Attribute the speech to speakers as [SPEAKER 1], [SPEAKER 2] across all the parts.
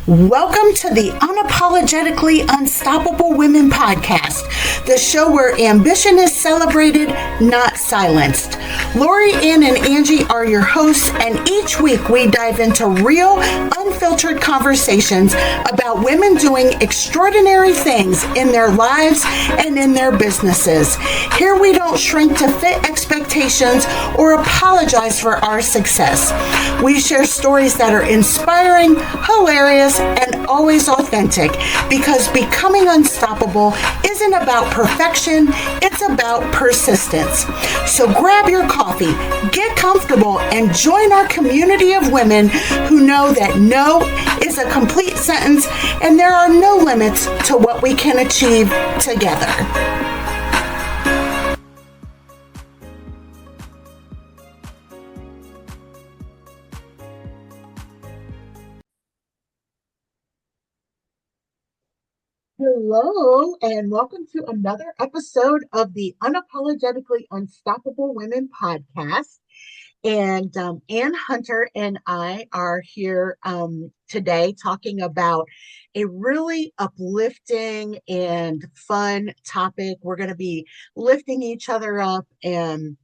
[SPEAKER 1] Welcome to the Unapologetically Unstoppable Women podcast, the show where ambition is celebrated, not silenced. Lori, Ann, and Angie are your hosts, and each week we dive into real, unfiltered conversations about women doing extraordinary things in their lives and in their businesses. Here we don't shrink to fit expectations or apologize for our success. We share stories that are inspiring, hilarious, and always authentic, because becoming unstoppable isn't about perfection, it's about persistence. So grab your coffee, get comfortable, and join our community of women who know that no is a complete sentence and there are no limits to what we can achieve together. Hello, and welcome to another episode of the Unapologetically Unstoppable Women podcast. And Ann Hunter and I are here today talking about a really uplifting and fun topic. We're going to be lifting each other up and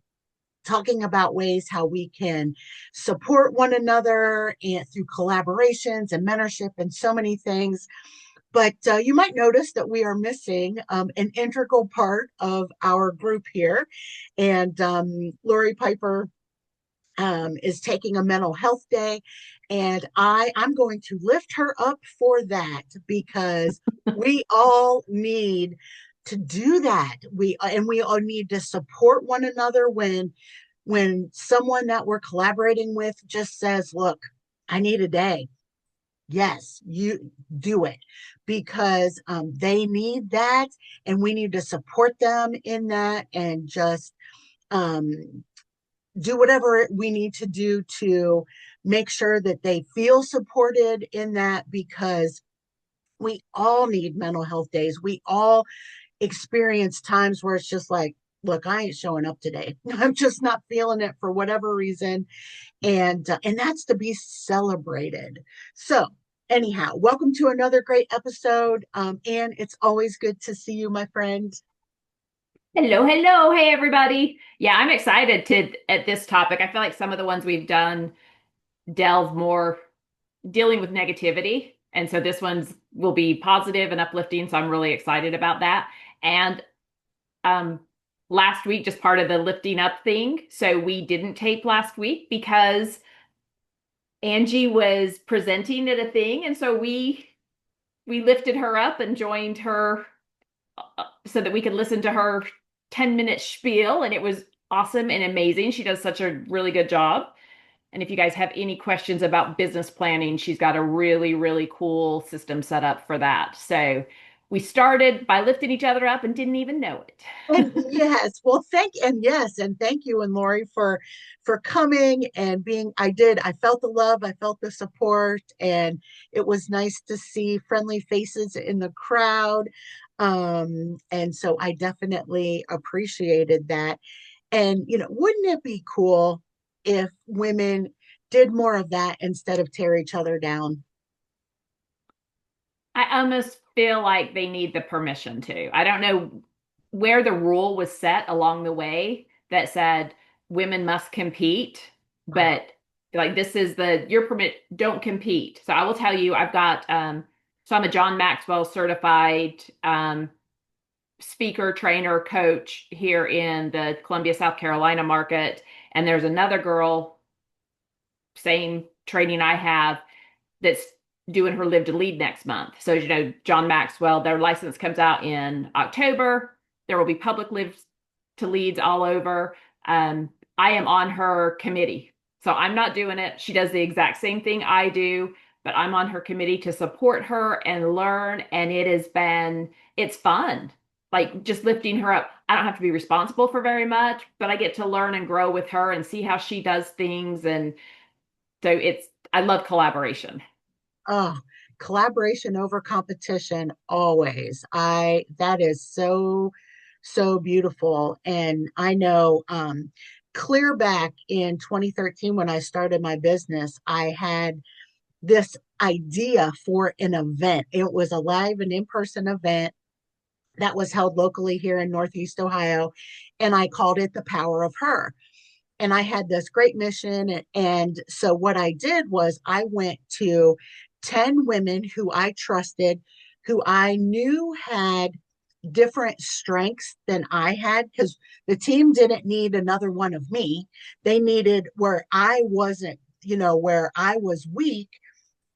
[SPEAKER 1] talking about ways how we can support one another and through collaborations and mentorship and so many things. But you might notice that we are missing an integral part of our group here. And Lori Piper is taking a mental health day. And I'm going to lift her up for that, because we all need to do that. We all need to support one another when someone that we're collaborating with just says, look, I need a day. Yes, you do it, because they need that, and we need to support them in that, and just do whatever we need to do to make sure that they feel supported in that, because we all need mental health days. We all experience times where it's just like, look, I ain't showing up today. I'm just not feeling it for whatever reason. And that's to be celebrated. So anyhow, welcome to another great episode. Ann, it's always good to see you, my friend.
[SPEAKER 2] Hello, hello. Hey, everybody. Yeah, I'm excited at this topic. I feel like some of the ones we've done delve more dealing with negativity. And so this one's will be positive and uplifting. So I'm really excited about that. And um, last week, just part of the lifting up thing. So we didn't tape last week because Angie was presenting at a thing. And so we lifted her up and joined her so that we could listen to her 10-minute spiel, and it was awesome and amazing. She does such a really good job. And if you guys have any questions about business planning, she's got a really, really cool system set up for that. So we started by lifting each other up and didn't even know
[SPEAKER 1] And
[SPEAKER 2] it.
[SPEAKER 1] yes, well, thank you, and Lori, for coming and being. I felt the love, I felt the support, and it was nice to see friendly faces in the crowd. And so I definitely appreciated that. And wouldn't it be cool if women did more of that instead of tear each other down?
[SPEAKER 2] I almost feel like they need the permission to. I don't know where the rule was set along the way that said women must compete, but like this is the your permit, don't compete. So I will tell you, I've got so I'm a John Maxwell certified speaker, trainer, coach here in the Columbia, South Carolina market. And there's another girl, same training I have, that's doing her live to lead next month. So, John Maxwell, their license comes out in October. There will be public live to leads all over. I am on her committee. So I'm not doing it. She does the exact same thing I do, but I'm on her committee to support her and learn. And it's fun. Like just lifting her up. I don't have to be responsible for very much, but I get to learn and grow with her and see how she does things. And so I love collaboration.
[SPEAKER 1] Oh, collaboration over competition always. I That is so beautiful. And I know clear back in 2013 when I started my business, I had this idea for an event. It was a live and in-person event that was held locally here in Northeast Ohio. And I called it The Power of Her. And I had this great mission. And so what I did was I went to 10 women who I trusted, who I knew had different strengths than I had, because the team didn't need another one of me. They needed where I wasn't, where I was weak.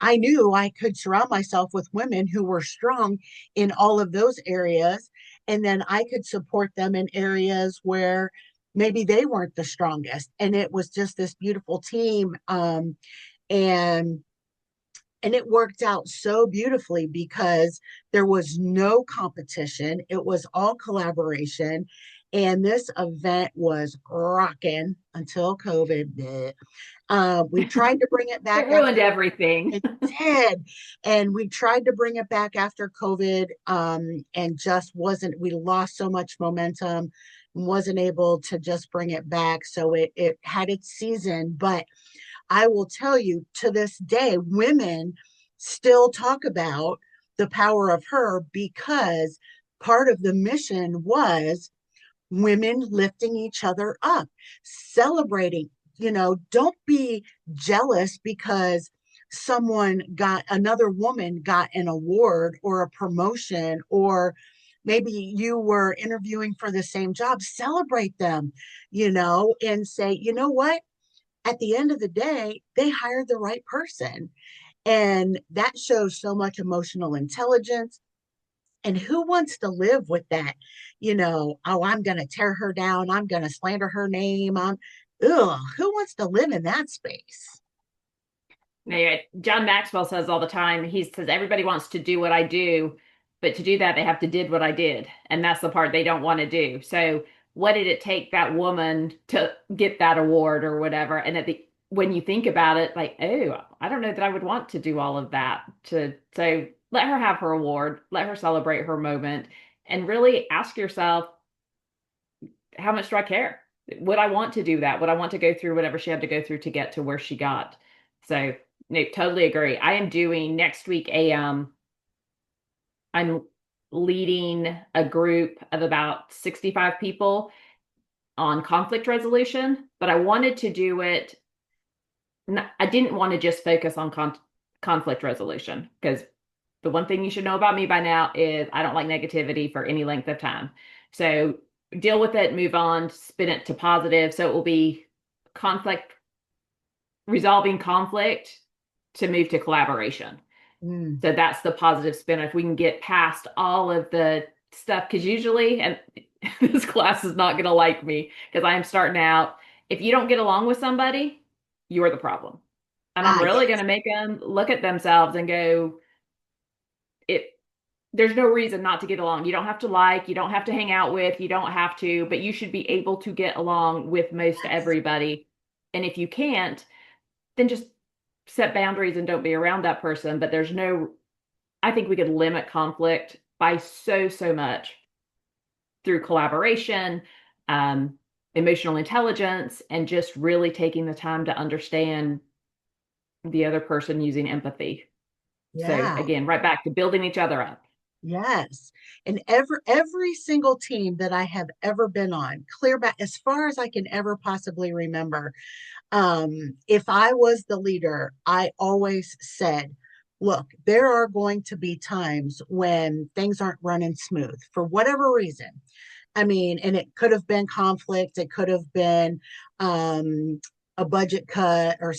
[SPEAKER 1] I knew I could surround myself with women who were strong in all of those areas. And then I could support them in areas where maybe they weren't the strongest. And it was just this beautiful team. And and it worked out so beautifully because there was no competition. It was all collaboration. And this event was rocking until COVID. We tried to bring it
[SPEAKER 2] It
[SPEAKER 1] back
[SPEAKER 2] ruined
[SPEAKER 1] after
[SPEAKER 2] everything.
[SPEAKER 1] it did. And we tried to bring it back after COVID, and just wasn't, we lost so much momentum, wasn't able to just bring it back. So it had its season. But I will tell you, to this day, women still talk about The Power of Her, because part of the mission was women lifting each other up, celebrating. Don't be jealous because another woman got an award or a promotion, or maybe you were interviewing for the same job. Celebrate them, and say, you know what? At the end of the day, they hired the right person. And that shows so much emotional intelligence. And who wants to live with that? Oh, I'm going to tear her down. I'm going to slander her name. Who wants to live in that space?
[SPEAKER 2] Yeah, John Maxwell says all the time, he says everybody wants to do what I do, but to do that they have to did what I did. And that's the part they don't want to do. So what did it take that woman to get that award or whatever? And when you think about it, like, oh, I don't know that I would want to do all of that. So let her have her award, let her celebrate her moment, and really ask yourself, how much do I care? Would I want to do that? Would I want to go through whatever she had to go through to get to where she got? So, no, totally agree. I am doing next week I'm leading a group of about 65 people on conflict resolution, but I wanted to do it. I didn't want to just focus on conflict resolution, because the one thing you should know about me by now is I don't like negativity for any length of time. So deal with it, move on, spin it to positive. So it will be conflict, resolving conflict to move to collaboration.
[SPEAKER 1] Mm.
[SPEAKER 2] So that's the positive spin. If we can get past all of the stuff, because usually, and this class is not going to like me because I am starting out. If you don't get along with somebody, you're the problem. And I'm really going
[SPEAKER 1] Yes.
[SPEAKER 2] to make them look at themselves and go, it, there's no reason not to get along. You don't have to like, you don't have to hang out with, you don't have to, but you should be able to get along with most
[SPEAKER 1] Yes.
[SPEAKER 2] everybody. And if you can't, then just set boundaries and don't be around that person. But there's no, I think we could limit conflict by so much through collaboration, um, emotional intelligence, and just really taking the time to understand the other person using empathy. So
[SPEAKER 1] Yeah.
[SPEAKER 2] again, right back to building each other up.
[SPEAKER 1] Yes. And every single team that I have ever been on, clear back as far as I can ever possibly remember, if I was the leader, I always said, look, there are going to be times when things aren't running smooth for whatever reason. I mean, and it could have been conflict, it could have been a budget cut, or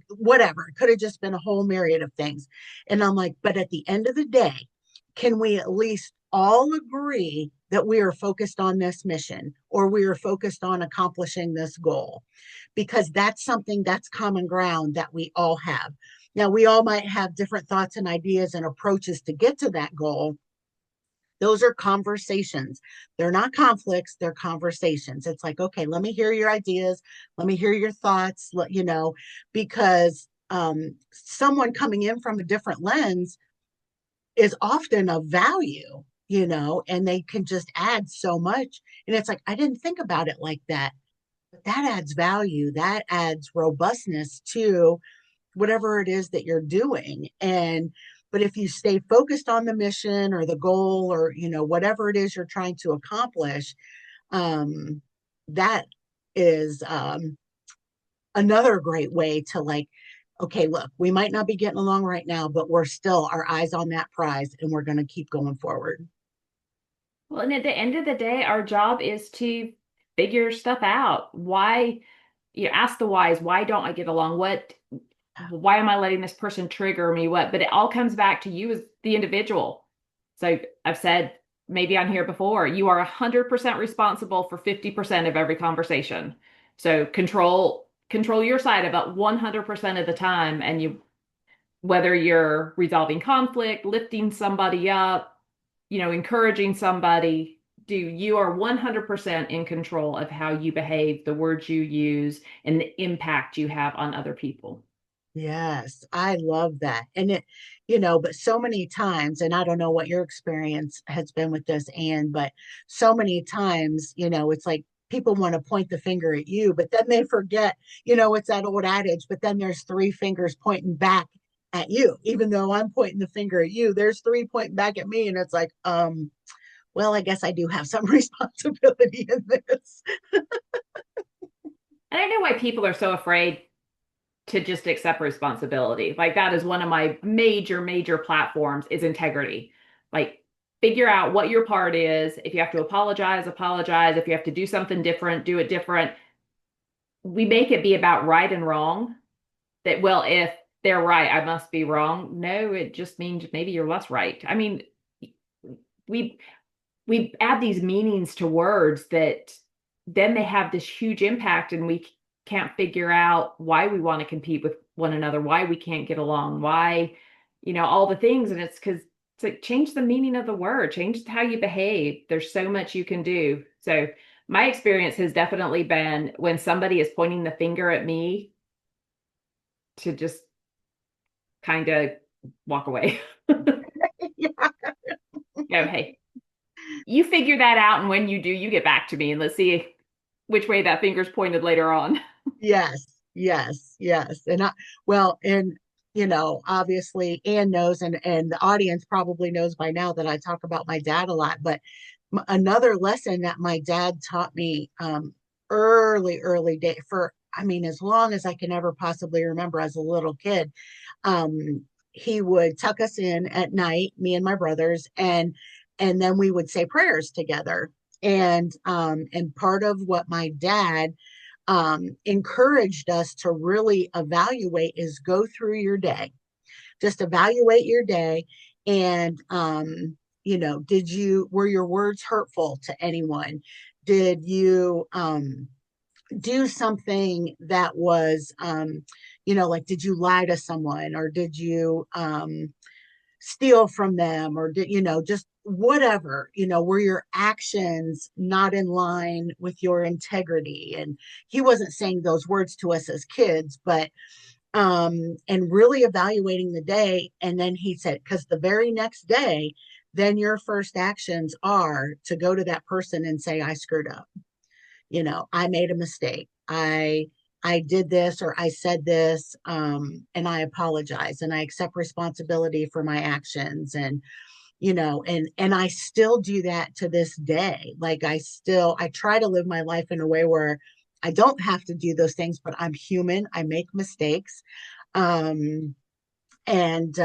[SPEAKER 1] whatever. It could have just been a whole myriad of things. And I'm like, but at the end of the day, can we at least all agree that we are focused on this mission, or we are focused on accomplishing this goal? Because that's something that's common ground that we all have. Now, we all might have different thoughts and ideas and approaches to get to that goal. Those are conversations. They're not conflicts, they're conversations. It's like, okay, let me hear your ideas, let me hear your thoughts, because someone coming in from a different lens is often of value, and they can just add so much. And it's like, I didn't think about it like that. But that adds value, that adds robustness to whatever it is that you're doing. And but if you stay focused on the mission or the goal, or whatever it is you're trying to accomplish, um that is another great way to, like, okay, look, we might not be getting along right now, but we're still our eyes on that prize, and we're going to keep going forward.
[SPEAKER 2] Well, and at the end of the day, our job is to figure stuff out. Why, ask the whys. Why don't I get along? Why am I letting this person trigger me? What? But it all comes back to you as the individual. So I've said maybe on here before, you are 100% responsible for 50% of every conversation. So control your side about 100% of the time, and whether you're resolving conflict, lifting somebody up, encouraging somebody, you are 100% in control of how you behave, the words you use, and the impact you have on other people.
[SPEAKER 1] Yes, I love that. And but so many times, and I don't know what your experience has been with this, Anne, but so many times, it's like people want to point the finger at you, but then they forget, it's that old adage, but then there's three fingers pointing back at you. Even though I'm pointing the finger at you, there's three pointing back at me. And it's like, well, I guess I do have some responsibility in this.
[SPEAKER 2] And I know why people are so afraid to just accept responsibility. Like that is one of my major, major platforms is integrity. Like figure out what your part is. If you have to apologize, apologize. If you have to do something different, do it different. We make it be about right and wrong. That, well, if they're right, I must be wrong. No, it just means maybe you're less right. I mean, we we add these meanings to words that then they have this huge impact, and we can't figure out why we want to compete with one another, why we can't get along, why, all the things. And it's because it's like change the meaning of the word, change how you behave. There's so much you can do. So my experience has definitely been when somebody is pointing the finger at me to just kind of walk away.
[SPEAKER 1] Yeah.
[SPEAKER 2] Go, hey, you figure that out, and when you do, you get back to me, and let's see which way that finger's pointed later on.
[SPEAKER 1] Yes, yes, yes. And well, and obviously Anne knows, and the audience probably knows by now that I talk about my dad a lot, but another lesson that my dad taught me early day for, I mean, as long as I can ever possibly remember as a little kid. He would tuck us in at night, me and my brothers, and then we would say prayers together. And part of what my dad encouraged us to really evaluate is go through your day, just evaluate your day. And were your words hurtful to anyone? Did you do something that was like, did you lie to someone, or did you steal from them, or did just whatever, were your actions not in line with your integrity? And he wasn't saying those words to us as kids, but and really evaluating the day. And then he said, because the very next day, then your first actions are to go to that person and say, I screwed up, I made a mistake, I did this, or I said this, and I apologize, and I accept responsibility for my actions. And and I still do that to this day. Like, I try to live my life in a way where I don't have to do those things, but I'm human, I make mistakes. um and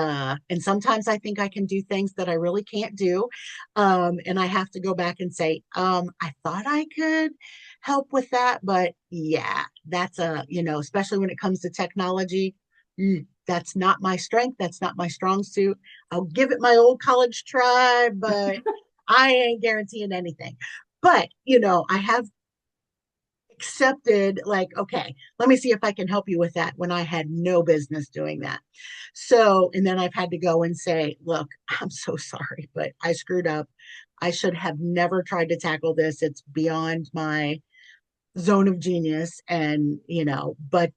[SPEAKER 1] sometimes I think I can do things that I really can't do. And I have to go back and say, I thought I could help with that, but yeah, that's especially when it comes to technology. That's not my strength, that's not my strong suit. I'll give it my old college try, but I ain't guaranteeing anything. But I have accepted, like, okay, let me see if I can help you with that, when I had no business doing that. So, and then I've had to go and say, look, I'm so sorry, but I screwed up. I should have never tried to tackle this. It's beyond my zone of genius. And but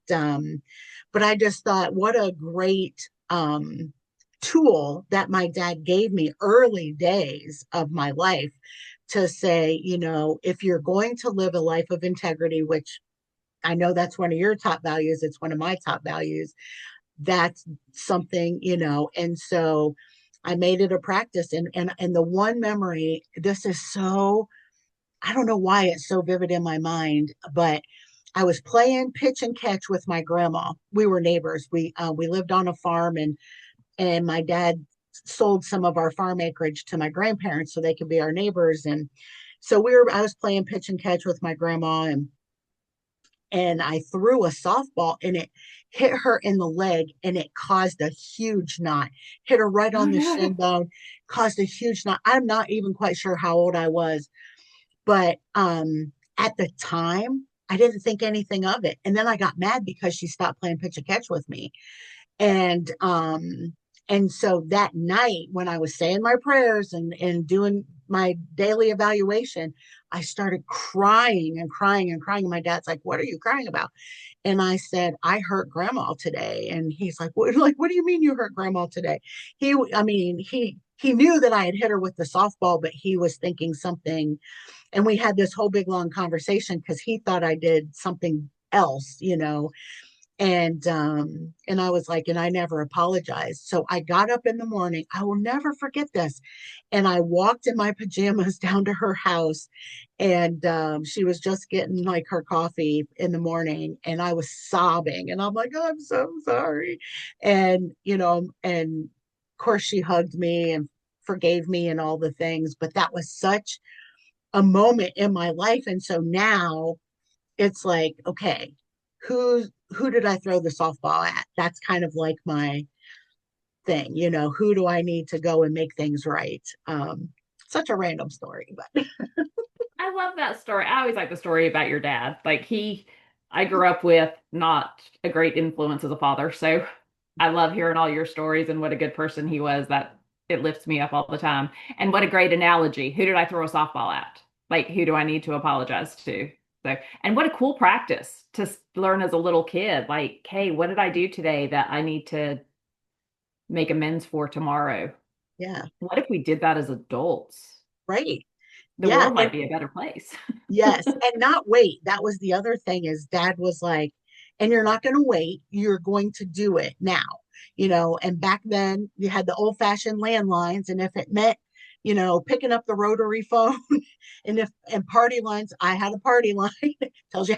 [SPEAKER 1] I just thought, what a great tool that my dad gave me early days of my life, to say, if you're going to live a life of integrity, which I know that's one of your top values, it's one of my top values, that's something, and so I made it a practice. And the one memory, this is so, I don't know why it's so vivid in my mind, but I was playing pitch and catch with my grandma. We were neighbors. We lived on a farm, and my dad sold some of our farm acreage to my grandparents so they could be our neighbors. And so I was playing pitch and catch with my grandma, and I threw a softball and it hit her in the leg and it caused a huge knot. Hit her right
[SPEAKER 2] Oh
[SPEAKER 1] on the shin
[SPEAKER 2] no.
[SPEAKER 1] bone, caused a huge knot. I'm not even quite sure how old I was, but at the time I didn't think anything of it. And then I got mad because she stopped playing pitch and catch with me. And so that night when I was saying my prayers and doing my daily evaluation, I started crying and crying and crying. And my dad's like, "What are you crying about?" And I said, "I hurt grandma today." And he's like, what do you mean you hurt grandma today?" I mean, he knew that I had hit her with the softball, but he was thinking something. And we had this whole big long conversation because he thought I did something else. And I was like, and I never apologized. So I got up in the morning. I will never forget this. And I walked in my pajamas down to her house, and she was just getting like her coffee in the morning, and I was sobbing, and I'm like, "Oh, I'm so sorry." And of course she hugged me and forgave me and all the things, but that was such a moment in my life. And so now it's like, okay, who did I throw the softball at? That's kind of like my thing. Who do I need to go and make things right? Such a random story, but
[SPEAKER 2] I love that story. I always like the story about your dad. I grew up with not a great influence as a father. So I love hearing all your stories and what a good person he was. That it lifts me up all the time. And what a great analogy. Who did I throw a softball at? Like, who do I need to apologize to? So, and what a cool practice to learn as a little kid. Like, hey, what did I do today that I need to make amends for tomorrow?
[SPEAKER 1] yeah,
[SPEAKER 2] What if we did that as adults?
[SPEAKER 1] right.
[SPEAKER 2] The
[SPEAKER 1] Yeah,
[SPEAKER 2] world might be a better place.
[SPEAKER 1] yes, and not wait. That was the other thing, is dad was like, and you're not going to wait. You're going to do it now. And back then you had the old fashioned landlines. And if it meant, picking up the rotary phone and party lines, I had a party line. Tells you,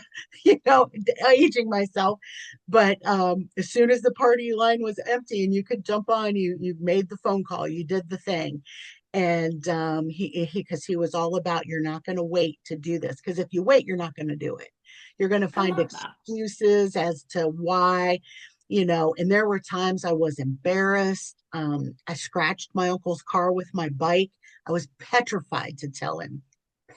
[SPEAKER 1] aging myself. But as soon as the party line was empty and you could jump on, you made the phone call, you did the thing. And he because he was all about, you're not going to wait to do this, because if you wait, you're not going to do it. You're going to
[SPEAKER 2] I
[SPEAKER 1] find
[SPEAKER 2] love that.
[SPEAKER 1] excuses as to why. And there were times I was embarrassed. I scratched my uncle's car with my bike. I was petrified to tell him,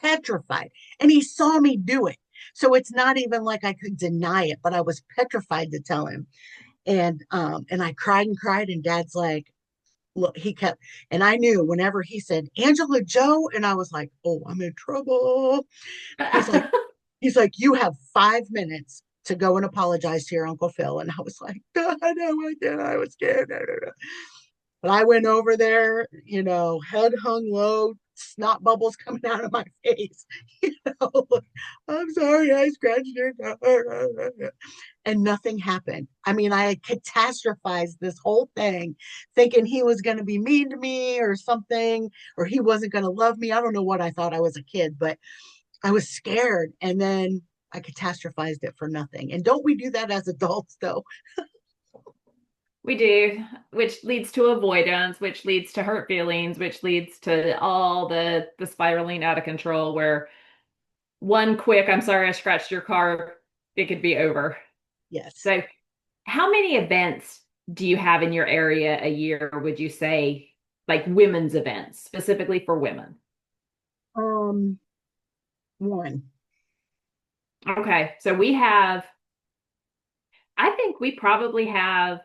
[SPEAKER 1] petrified. And he saw me do it, so it's not even like I could deny it, but I was petrified to tell him. And I cried and cried, and dad's like, look, he kept, and I knew whenever he said Angela Joe, and I was like, "Oh, I'm in trouble." He's like, "You have 5 minutes to go and apologize to your Uncle Phil." And I was like, "God, no, I did. I was scared." But I went over there, head hung low, snot bubbles coming out of my face. You know, "I'm sorry, I scratched your car." And nothing happened. I mean, I had catastrophized this whole thing, thinking he was going to be mean to me or something, or he wasn't going to love me. I don't know what I thought. I was a kid, but I was scared. And then I catastrophized it for nothing. And don't we do that as adults, though?
[SPEAKER 2] We do, which leads to avoidance, which leads to hurt feelings, which leads to all the spiraling out of control where one quick, I'm sorry I scratched your car, it could be over.
[SPEAKER 1] Yes.
[SPEAKER 2] So, how many events do you have in your area a year, would you say, like women's events, specifically for women?
[SPEAKER 1] Um, one.
[SPEAKER 2] Okay, so we have, I think we probably have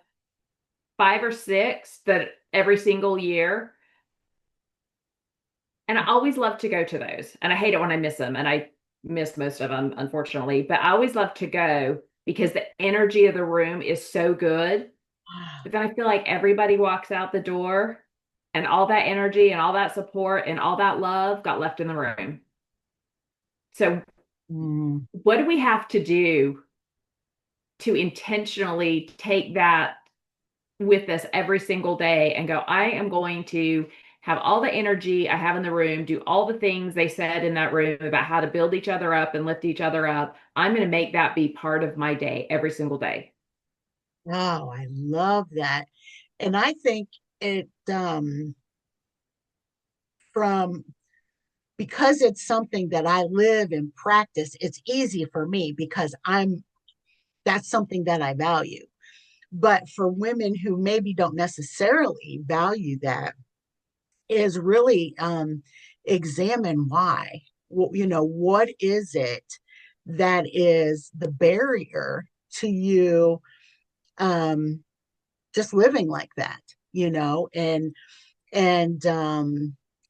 [SPEAKER 2] five or six that every single year. And I always love to go to those. And I hate it when I miss them. And I miss most of them, unfortunately. But I always love to go because the energy of the room is so good. But then I feel like everybody walks out the door and all that energy and all that support and all that love got left in the room. So,
[SPEAKER 1] Mm.
[SPEAKER 2] what do we have to do to intentionally take that? with this every single day and go, I am going to have all the energy I have in the room, do all the things they said in that room about how to build each other up and lift each other up. I'm going to make that be part of my day every single day.
[SPEAKER 1] Wow, I love that. And I think it from because it's something that I live and practice, it's easy for me because I'm that's something that I value. But for women who maybe don't necessarily value that, is really examine why. Well, what is it that is the barrier to you um, just living like that, and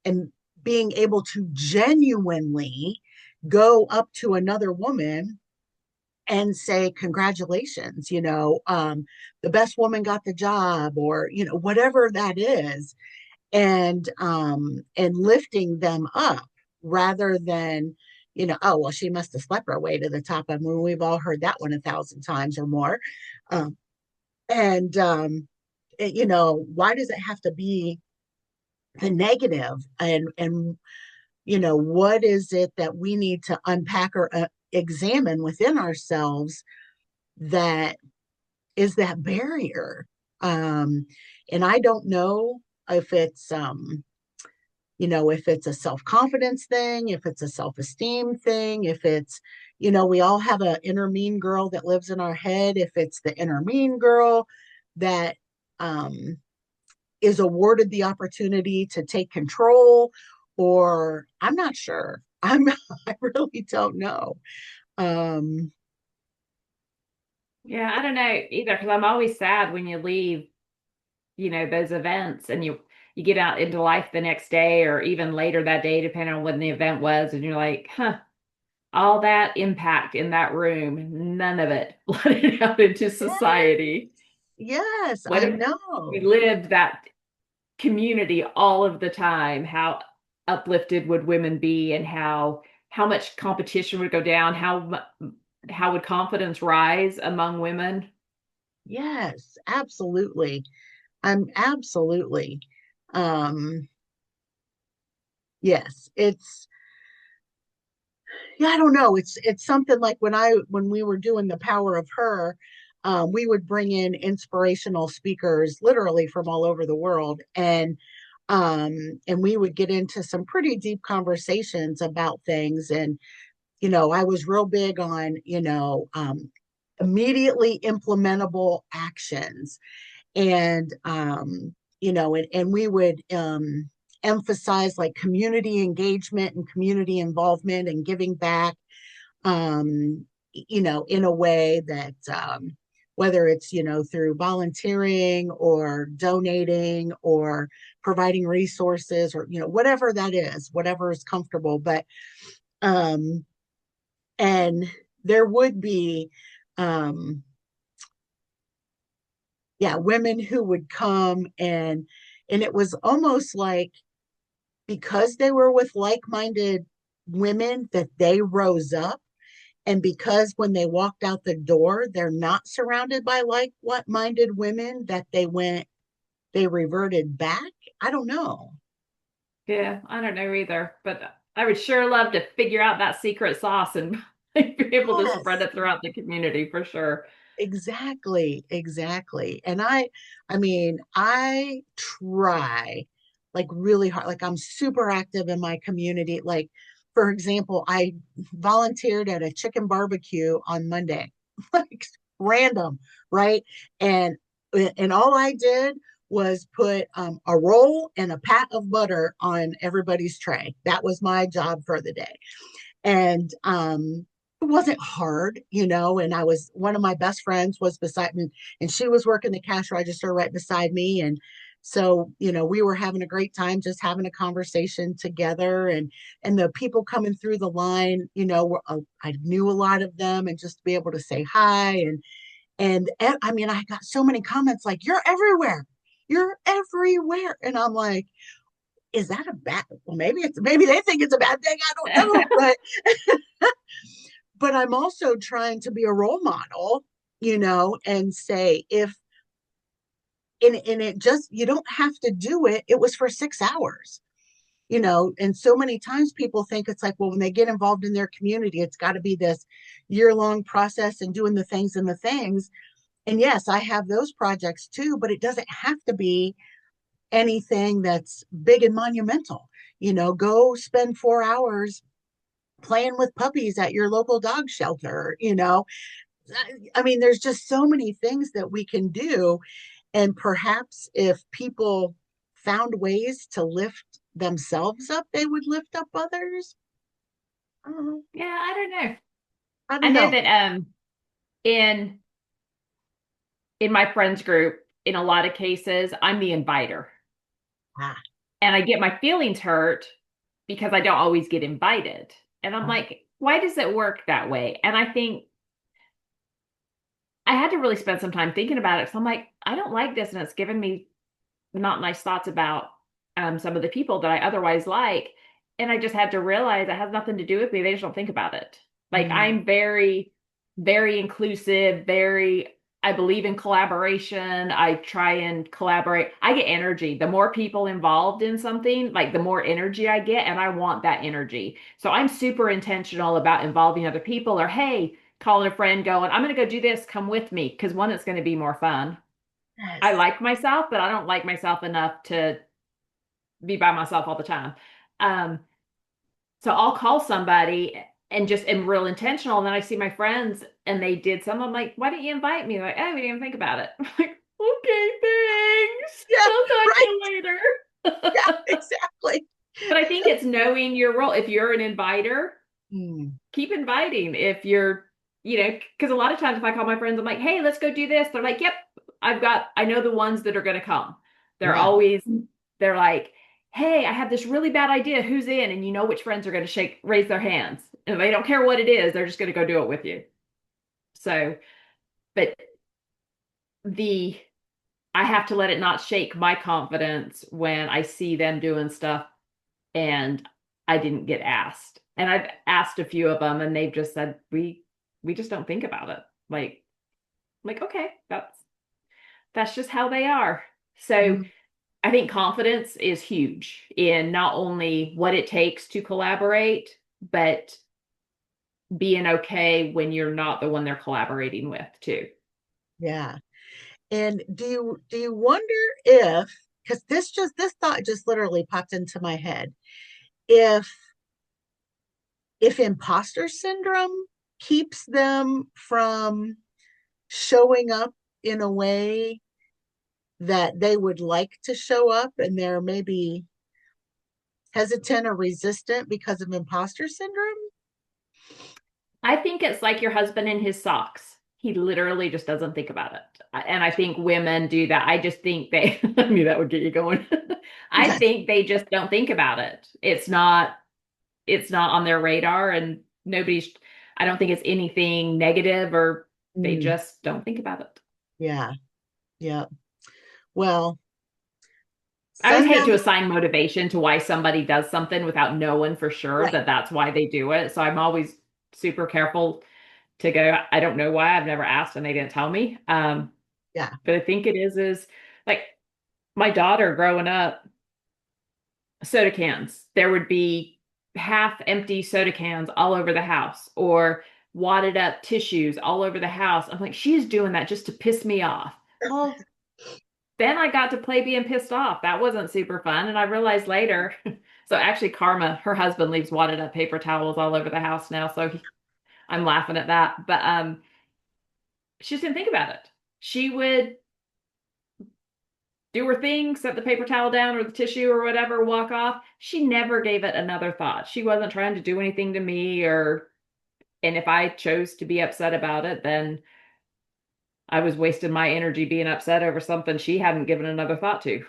[SPEAKER 1] and being able to genuinely go up to another woman and say congratulations, the best woman got the job, or whatever that is, and lifting them up rather than oh well, she must have slept her way to the top. I mean, we've all heard that one 1,000 times or more. um, and why does it have to be the negative? And what is it that we need to unpack or examine within ourselves that is that barrier? And I don't know if it's if it's a self-confidence thing, if it's a self-esteem thing, if it's we all have an inner mean girl that lives in our head, if it's the inner mean girl that um is awarded the opportunity to take control, or I'm not sure. I really don't know. um
[SPEAKER 2] Yeah, I don't know either because I'm always sad when you leave, those events and you get out into life the next day or even later that day, depending on when the event was, and you're like, huh, all that impact in that room, none of it blended out into society.
[SPEAKER 1] yes,
[SPEAKER 2] What
[SPEAKER 1] I
[SPEAKER 2] if we
[SPEAKER 1] know.
[SPEAKER 2] lived that community all of the time? How uplifted would women be, and how much competition would go down? How would confidence rise among women?
[SPEAKER 1] Yes, absolutely. I'm absolutely. um yes, it's yeah, I don't know. It's something like when we were doing the Power of Her, we would bring in inspirational speakers literally from all over the world, and we would get into some pretty deep conversations about things. And I was real big on immediately implementable actions, and we would emphasize like community engagement and community involvement and giving back, in a way that whether it's through volunteering or donating or providing resources, or whatever that is, whatever is comfortable. But um and there would be um yeah, women who would come, and it was almost like because they were with like-minded women that they rose up, and because when they walked out the door they're not surrounded by like-minded women, that they reverted back. I don't know.
[SPEAKER 2] Yeah, I don't know either, but I would sure love to figure out that secret sauce and be able to spread
[SPEAKER 1] Yes,
[SPEAKER 2] it throughout the community for sure.
[SPEAKER 1] exactly. And I mean, I try like really hard. Like I'm super active in my community. Like, for example, I volunteered at a chicken barbecue on Monday. Like random, right? And all I did was put a roll and a pat of butter on everybody's tray. That was my job for the day. And it wasn't hard, and I was one of my best friends was beside me, and she was working the cash register right beside me. And so we were having a great time just having a conversation together. And the people coming through the line, I knew a lot of them, and just to be able to say hi. And I mean, I got so many comments like, you're everywhere. And I'm like, is that a bad, well, maybe they think it's a bad thing, I don't know. But I'm also trying to be a role model, and say, and it just, you don't have to do it. It was for 6 hours, and so many times people think it's like, well, when they get involved in their community, it's got to be this year-long process and doing the things and the things. And yes, I have those projects too, but it doesn't have to be anything that's big and monumental. Go spend 4 hours playing with puppies at your local dog shelter. I mean, there's just so many things that we can do. And perhaps if people found ways to lift themselves up, they would lift up others. I
[SPEAKER 2] Yeah, I don't know.
[SPEAKER 1] I
[SPEAKER 2] I
[SPEAKER 1] don't
[SPEAKER 2] know
[SPEAKER 1] know.
[SPEAKER 2] that in my friends group, in a lot of cases, I'm the inviter.
[SPEAKER 1] Ah,
[SPEAKER 2] And I get my feelings hurt because I don't always get invited. And I'm
[SPEAKER 1] ah,
[SPEAKER 2] like, why does it work that way? And I think I had to really spend some time thinking about it. So I'm like, I don't like this. And it's given me not nice thoughts about some of the people that I otherwise like. And I just had to realize it has nothing to do with me. They just don't think about it. Like
[SPEAKER 1] mm,
[SPEAKER 2] I'm very, very inclusive, I believe in collaboration. I try and collaborate. I get energy. The more people involved in something, like the more energy I get, and I want that energy. So I'm super intentional about involving other people or, hey, calling a friend, going, I'm going to go do this, come with me. Because one, it's going to be more fun. I
[SPEAKER 1] yes.
[SPEAKER 2] like myself, but I don't like myself enough to be by myself all the time. Um, so I'll call somebody and just am real intentional. And then I see my friends and they did some. I'm like, why didn't you invite me? They're like, oh, we didn't even think about it. I'm like, okay, thanks.
[SPEAKER 1] Yeah,
[SPEAKER 2] I'll talk to
[SPEAKER 1] right.
[SPEAKER 2] you later.
[SPEAKER 1] Yeah, exactly.
[SPEAKER 2] But I think it's knowing your role. If you're an inviter,
[SPEAKER 1] Mm,
[SPEAKER 2] keep inviting. If you're, because a lot of times if I call my friends, I'm like, hey, let's go do this. They're like, yep, I know the ones that are going to come. They're
[SPEAKER 1] yeah,
[SPEAKER 2] always, they're like, hey, I have this really bad idea. Who's in? And you know which friends are going to raise their hands. And they don't care what it is. They're just going to go do it with you. So, but the, I have to let it not shake my confidence when I see them doing stuff and I didn't get asked. And I've asked a few of them and they've just said, we just don't think about it. Like, okay, that's just how they are. So
[SPEAKER 1] mm,
[SPEAKER 2] I think confidence is huge in not only what it takes to collaborate, but being okay when you're not the one they're collaborating with too.
[SPEAKER 1] yeah. And do you wonder if, because this thought just literally popped into my head, if imposter syndrome keeps them from showing up in a way that they would like to show up, and they're maybe hesitant or resistant because of imposter syndrome.
[SPEAKER 2] I think it's like your husband in his socks. He literally just doesn't think about it. And I think women do that. I just think they, I knew that would get you going. I
[SPEAKER 1] Yes.
[SPEAKER 2] think they just don't think about it. It's not on their radar and I don't think it's anything negative or they
[SPEAKER 1] Mm,
[SPEAKER 2] just don't think about it.
[SPEAKER 1] yeah. Yeah. Well,
[SPEAKER 2] I always
[SPEAKER 1] send
[SPEAKER 2] hate to
[SPEAKER 1] them.
[SPEAKER 2] assign motivation to why somebody does something without knowing for sure
[SPEAKER 1] Right.
[SPEAKER 2] that that's why they do it. So I'm always super careful to go, I don't know why. I've never asked and they didn't tell me.
[SPEAKER 1] Yeah.
[SPEAKER 2] But I think it is like my daughter growing up, soda cans. There would be half empty soda cans all over the house or wadded up tissues all over the house. I'm like, she's doing that just to piss me off. Well, then I got to play being pissed off. That wasn't super fun. And I realized later, so actually Karma, her husband leaves wadded up paper towels all over the house now. So I'm laughing at that. But she just didn't think about it. She would do her thing, set the paper towel down or the tissue or whatever, walk off. She never gave it another thought. She wasn't trying to do anything to me and if I chose to be upset about it, then I was wasting my energy being upset over something she hadn't given another thought to.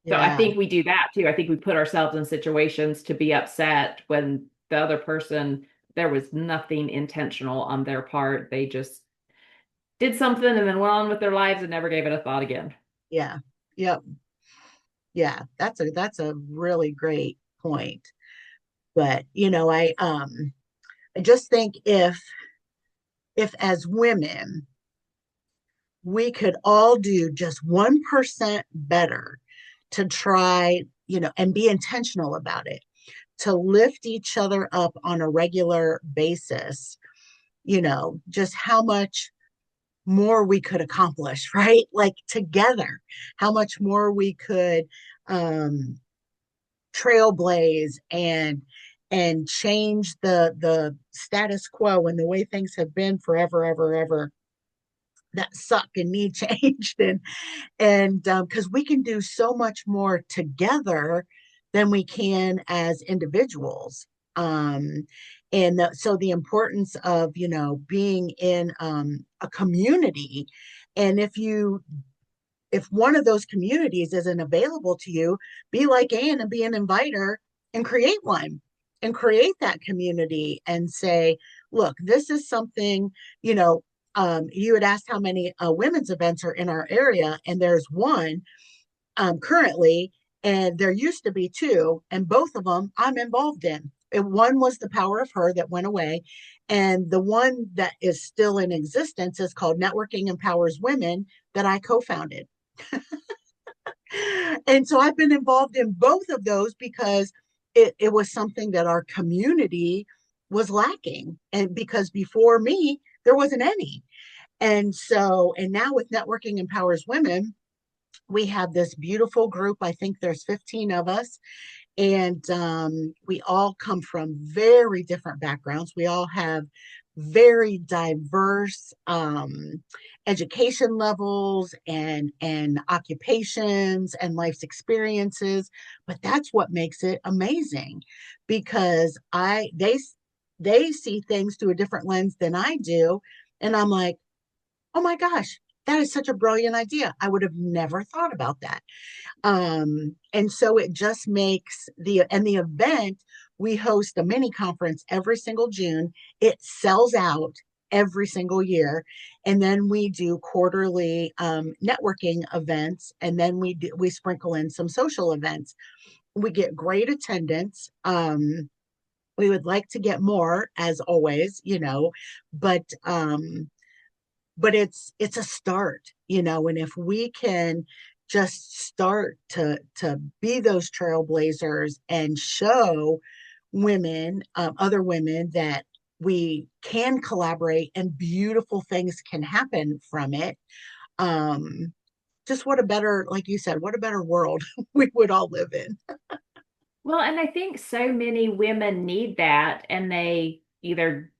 [SPEAKER 2] So I
[SPEAKER 1] Yeah.
[SPEAKER 2] think we do that too. I think we put ourselves in situations to be upset when the other person, there was nothing intentional on their part. They just did something and then went on with their lives and never gave it a thought again.
[SPEAKER 1] Yeah. Yep. Yeah. That's a really great point. But I just think if as women we could all do just 1% better to try, and be intentional about it, to lift each other up on a regular basis, just how much more we could accomplish, right? Like together, how much more we could um, trailblaze and change the status quo and the way things have been forever, ever, ever, that suck and need changed. And because we can do so much more together than we can as individuals. So the importance of being in a community, and if one of those communities isn't available to you, be like Anne and be an inviter and create one, and create that community and say, look, this is something, you had asked how many women's events are in our area, and there's one currently, and there used to be two, and both of them I'm involved in. And one was the Power of Her that went away, and the one that is still in existence is called Networking Empowers Women, that I co-founded. And so I've been involved in both of those because it was something that our community was lacking. And because before me, there wasn't any. And now with Networking Empowers Women, we have this beautiful group. I think there's 15 of us, and we all come from very different backgrounds. We all have very diverse education levels and occupations and life's experiences, but that's what makes it amazing, because they see things through a different lens than I do, and I'm like, oh my gosh, that is such a brilliant idea. I would have never thought about that. And so it just makes the event, we host a mini conference every single June. It sells out every single year. And then we do quarterly networking events. And then we sprinkle in some social events. We get great attendance. We would like to get more, as always, but it's a start, and if we can just start to be those trailblazers and show women, other women, that we can collaborate and beautiful things can happen from it. um just what a better, like you said, what a better world we would all live in.
[SPEAKER 2] Well, and I think so many women need that, and they either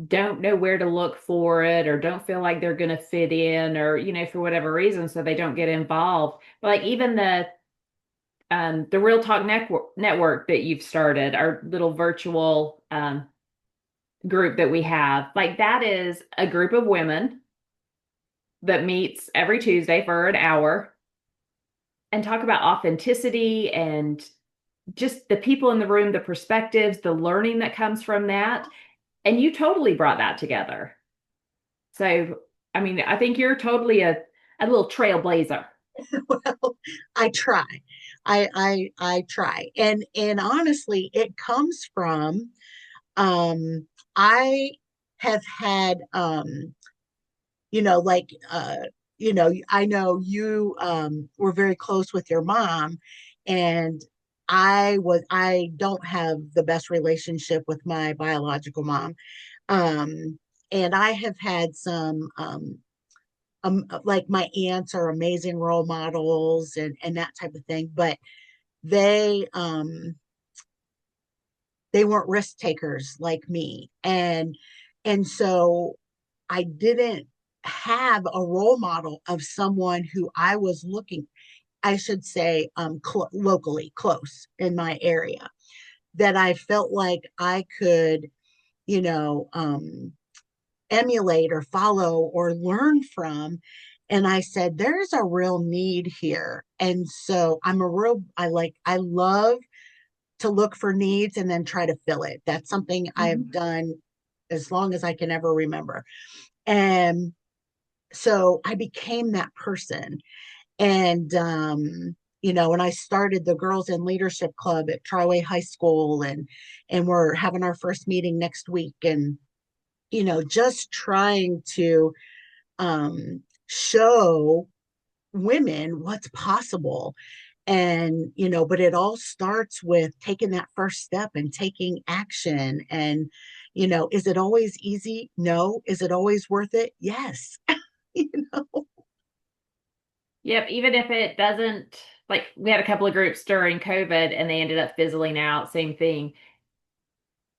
[SPEAKER 2] don't know where to look for it or don't feel like they're going to fit in, or for whatever reason, so they don't get involved. But like even the Real Talk network that you've started, our little virtual group that we have, like that is a group of women that meets every Tuesday for an hour and talk about authenticity and just the people in the room, the perspectives, the learning that comes from that. And you totally brought that together. So, I mean, I think you're totally a little trailblazer.
[SPEAKER 1] Well, I try. I try. And honestly, it comes from I have had like I know you were very close with your mom, and I don't have the best relationship with my biological mom. Um and I have had some like my aunts are amazing role models and that type of thing, but they they weren't risk takers like me, and so I didn't have a role model of someone who I was looking, I should say, locally close in my area, that I felt like I could, you know, emulate or follow or learn from. And I said, there's a real need here. And so I love to look for needs and then try to fill it. That's something I've
[SPEAKER 2] Mhm.
[SPEAKER 1] done as long as I can ever remember. And so I became that person. And, when I started the Girls in Leadership Club at Triway High School, and we're having our first meeting next week, and, just trying to, um, show women what's possible. And, but it all starts with taking that first step and taking action. And, is it always easy? No. Is it always worth it? Yes. you know?
[SPEAKER 2] Yep, even if it doesn't, like we had a couple of groups during COVID and they ended up fizzling out, same thing.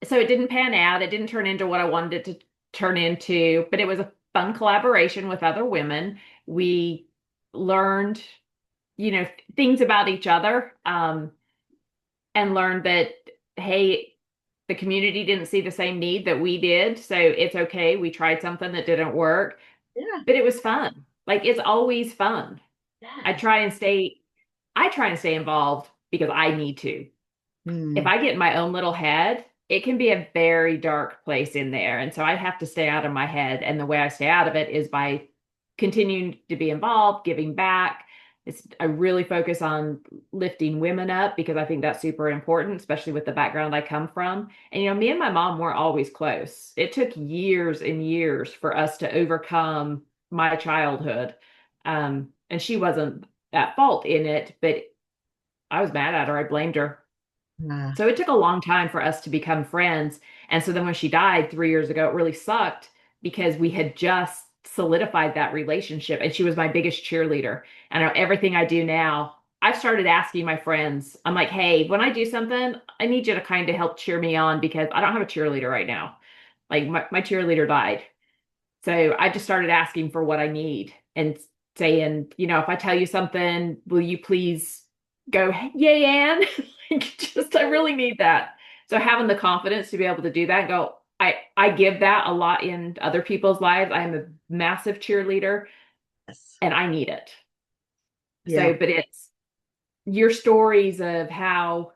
[SPEAKER 2] So it didn't pan out. It didn't turn into what I wanted it to turn into, but it was a fun collaboration with other women. We learned, things about each other, and learned that, hey, the community didn't see the same need that we did. So it's okay. We tried something that didn't work,
[SPEAKER 1] Yeah.
[SPEAKER 2] but it was fun. Like it's always fun. I
[SPEAKER 1] Yes.
[SPEAKER 2] try and stay, I try and stay involved because I need to. If
[SPEAKER 1] Hmm.
[SPEAKER 2] I get in my own little head, it can be a very dark place in there. And so I have to stay out of my head. And the way I stay out of it is by continuing to be involved, giving back. I really focus on lifting women up because I think that's super important, especially with the background I come from. And, me and my mom weren't always close. It took years and years for us to overcome my childhood. And she wasn't at fault in it, but I was mad at her. I blamed her.
[SPEAKER 1] Yeah.
[SPEAKER 2] So it took a long time for us to become friends. And so then when she died 3 years ago, it really sucked because we had just solidified that relationship. And she was my biggest cheerleader. And everything I do now, I've started asking my friends, I'm like, hey, when I do something, I need you to kind of help cheer me on because I don't have a cheerleader right now. Like my cheerleader died. So I just started asking for what I need and saying, if I tell you something, will you please go, yay, Ann? I really need that. So having the confidence to be able to do that, go, I give that a lot in other people's lives. I am a massive cheerleader
[SPEAKER 1] Yes.
[SPEAKER 2] and I need it.
[SPEAKER 1] Yeah.
[SPEAKER 2] So, but it's your stories of how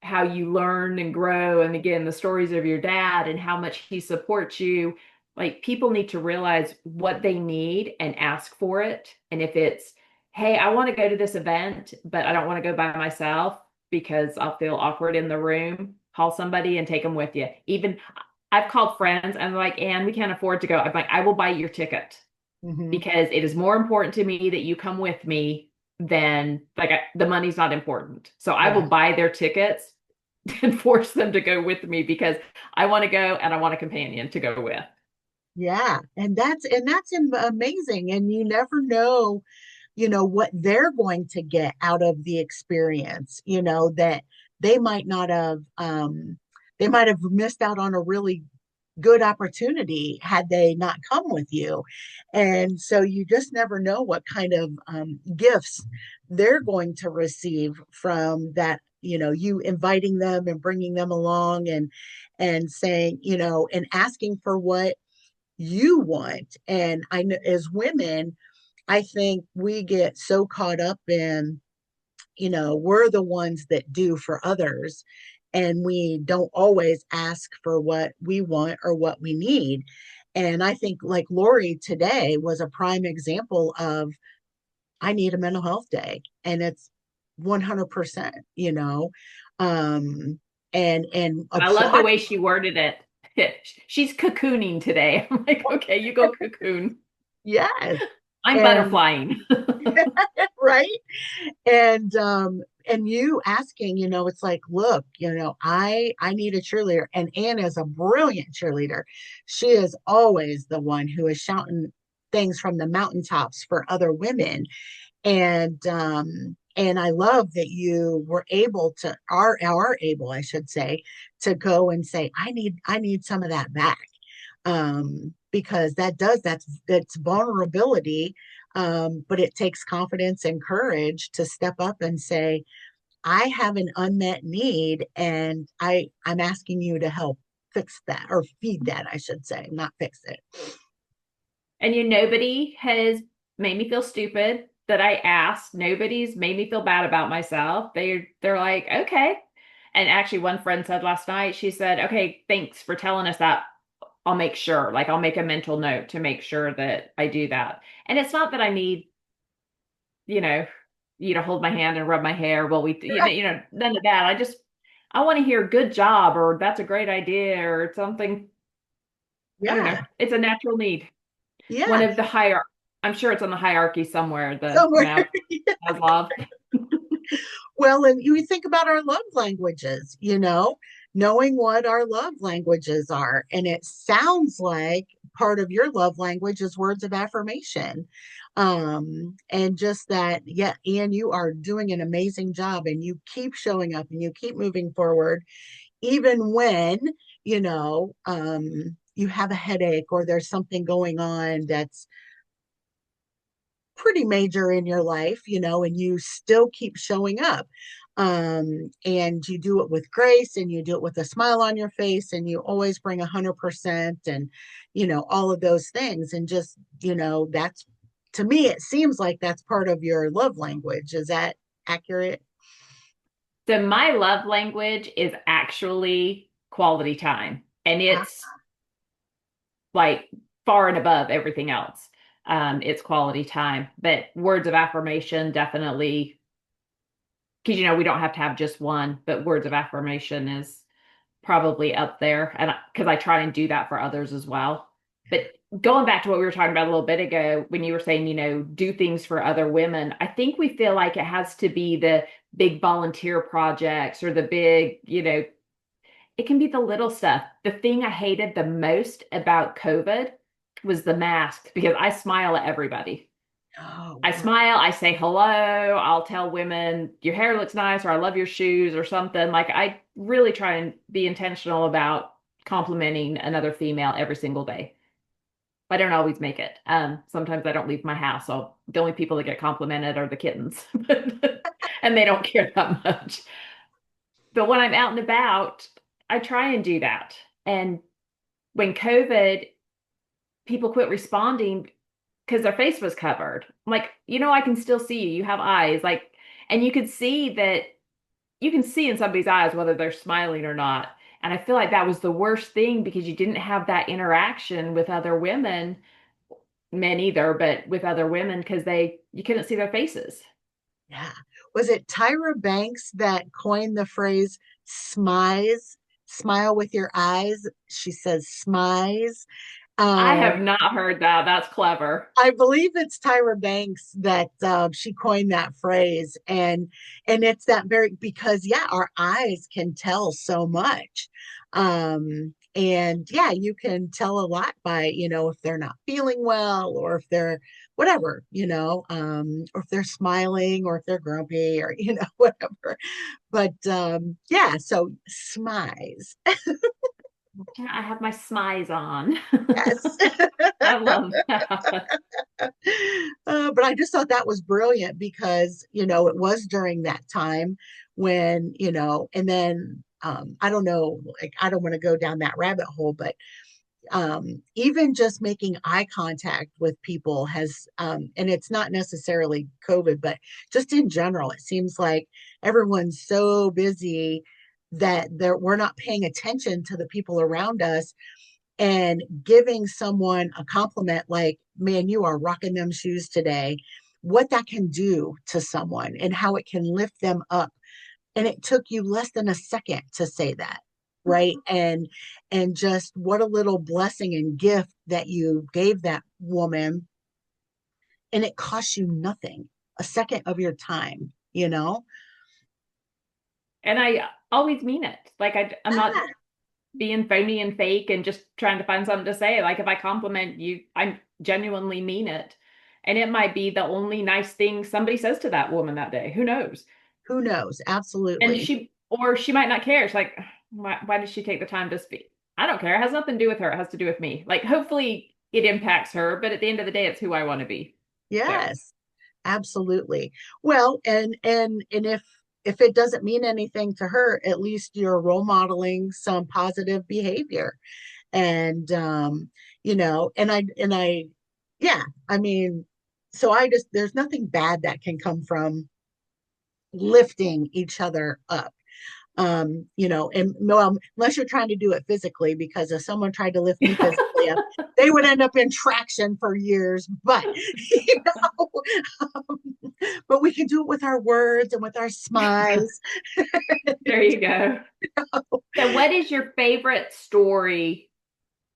[SPEAKER 2] you learn and grow, and again the stories of your dad and how much he supports you. Like people need to realize what they need and ask for it. And if it's, hey, I want to go to this event but I don't want to go by myself because I'll feel awkward in the room, call somebody and take them with you. Even I've called friends and they're like, and we can't afford to go. I'm like, I will buy your ticket
[SPEAKER 1] Hmm.
[SPEAKER 2] because it is more important to me that you come with me than like the money's not important. So I will
[SPEAKER 1] Yeah.
[SPEAKER 2] buy their tickets and force them to go with me because I want to go and I want a companion to go with.
[SPEAKER 1] Yeah. And that's amazing. And you never know, what they're going to get out of the experience, that they might not have they might have missed out on a really good opportunity had they not come with you. And so you just never know what kind of gifts they're going to receive from that, you inviting them and bringing them along and saying, and asking for what you want. And I know as women, I think we get so caught up in, we're the ones that do for others, and we don't always ask for what we want or what we need. And I think like Lori today was a prime example of I need a mental health day, and it's 100%, and
[SPEAKER 2] But I love the
[SPEAKER 1] applaud.
[SPEAKER 2] way she worded it. She's cocooning today. I'm like, okay, you go cocoon.
[SPEAKER 1] Yes.
[SPEAKER 2] I'm
[SPEAKER 1] And
[SPEAKER 2] butterflying.
[SPEAKER 1] right. And you asking, it's like, look, I need a cheerleader. And Anne is a brilliant cheerleader. She is always the one who is shouting things from the mountaintops for other women. And I love that you were able to are able, I should say, to go and say, I need some of that back. Because that's vulnerability, but it takes confidence and courage to step up and say, I have an unmet need, and I'm asking you to help fix that, or feed that, I should say, not fix it.
[SPEAKER 2] And nobody has made me feel stupid that I asked. Nobody's made me feel bad about myself. They're like, okay. And actually one friend said last night, she said, okay, thanks for telling us that. I'll make sure, like I'll make a mental note to make sure that I do that. And it's not that I need, you know, you to hold my hand and rub my hair while we, none of that. I want to hear good job or that's a great idea or something. I don't know.
[SPEAKER 1] Yeah.
[SPEAKER 2] It's a natural need. One
[SPEAKER 1] Yes.
[SPEAKER 2] of the higher I'm sure it's on the hierarchy somewhere, the
[SPEAKER 1] somewhere.
[SPEAKER 2] amount of love.
[SPEAKER 1] Well, and you think about our love languages, knowing what our love languages are. And it sounds like part of your love language is words of affirmation. And just that, yeah, Anne, you are doing an amazing job and you keep showing up and you keep moving forward, even when, you have a headache or there's something going on that's pretty major in your life, and you still keep showing up. And you do it with grace and you do it with a smile on your face and you always bring 100% and, all of those things. And just, that's to me, it seems like that's part of your love language. Is that accurate?
[SPEAKER 2] So my love language is actually quality time, and
[SPEAKER 1] Ah,
[SPEAKER 2] it's like far and above everything else. It's quality time, but words of affirmation definitely, because we don't have to have just one, but words of affirmation is probably up there, and because I try and do that for others as well. But going back to what we were talking about a little bit ago, when you were saying, do things for other women, I think we feel like it has to be the big volunteer projects or the big, it can be the little stuff. The thing I hated the most about COVID was the mask because I smile at everybody.
[SPEAKER 1] oh,
[SPEAKER 2] I
[SPEAKER 1] wow.
[SPEAKER 2] smile, I say hello, I'll tell women your hair looks nice or I love your shoes or something. Like I really try and be intentional about complimenting another female every single day. I don't always make it. Sometimes I don't leave my house, so the only people that get complimented are the kittens, and they don't care that much. But when I'm out and about, I try and do that. And when COVID, people quit responding because their face was covered. I'm like, I can still see you. You have eyes. Like, and you can see that you can see in somebody's eyes whether they're smiling or not. And I feel like that was the worst thing because you didn't have that interaction with other women, men either, but with other women because you couldn't see their faces.
[SPEAKER 1] Yeah. Was it Tyra Banks that coined the phrase smize, smile with your eyes? She says smize.
[SPEAKER 2] I
[SPEAKER 1] Um,
[SPEAKER 2] have not heard that. That's clever.
[SPEAKER 1] I believe it's Tyra Banks that she coined that phrase, and it's that very because yeah, our eyes can tell so much, and yeah, you can tell a lot by if they're not feeling well or if they're whatever or if they're smiling or if they're grumpy or whatever. But yeah, so smize,
[SPEAKER 2] I have my smize on.
[SPEAKER 1] yes.
[SPEAKER 2] I love that.
[SPEAKER 1] But I just thought that was brilliant because, it was during that time when, and then I don't know, like, I don't want to go down that rabbit hole, but even just making eye contact with people has, and it's not necessarily COVID, but just in general, it seems like everyone's so busy that we're not paying attention to the people around us and giving someone a compliment like, man, you are rocking them shoes today, what that can do to someone and how it can lift them up. And it took you less than a second to say that, right? And just what a little blessing and gift that you gave that woman, and it cost you nothing, a second of your time.
[SPEAKER 2] And I always mean it. Like I'm not
[SPEAKER 1] Ah,
[SPEAKER 2] being phony and fake and just trying to find something to say. Like if I compliment you, I genuinely mean it. And it might be the only nice thing somebody says to that woman that day. Who knows?
[SPEAKER 1] who knows?
[SPEAKER 2] And
[SPEAKER 1] Absolutely.
[SPEAKER 2] she might not care. It's like, why did she take the time to speak? I don't care. It has nothing to do with her. It has to do with me. Like hopefully it impacts her, but at the end of the day, it's who I want to be. So
[SPEAKER 1] Yes. Absolutely. Well, and if it doesn't mean anything to her, at least you're role modeling some positive behavior. And and I yeah, I mean, so I just there's nothing bad that can come from lifting each other up. And well, unless you're trying to do it physically, because if someone tried to lift me physically up, they would end up in traction for years. But um, but we can do it with our words and with our smiles.
[SPEAKER 2] there you go. So what is your favorite story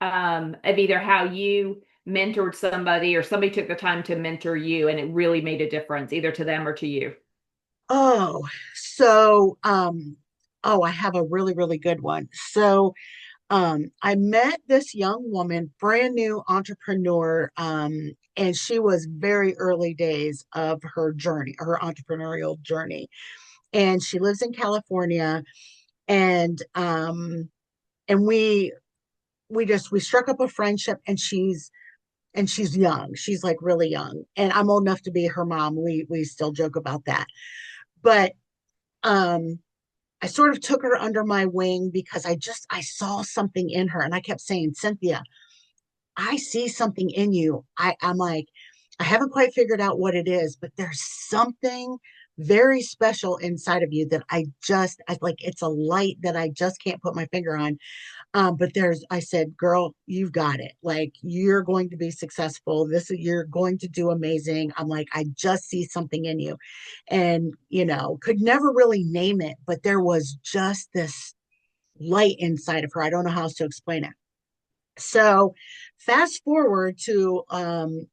[SPEAKER 2] of either how you mentored somebody or somebody took the time to mentor you and it really made a difference either to them or to you?
[SPEAKER 1] Oh, so oh, I have a really, really good one. So I met this young woman, brand new entrepreneur, and she was very early days of her journey, her entrepreneurial journey. And she lives in California, and we struck up a friendship, and she's young. She's like really young, and I'm old enough to be her mom. We still joke about that, but um I sort of took her under my wing because I saw something in her, and I kept saying, Cynthia, I see something in you. I'm like, I haven't quite figured out what it is, but there's something very special inside of you that I like, it's a light that I just can't put my finger on. But I said, girl, you've got it. Like, you're going to be successful. You're going to do amazing. I'm like, I just see something in you. And, could never really name it, but there was just this light inside of her. I don't know how else to explain it. So, fast forward to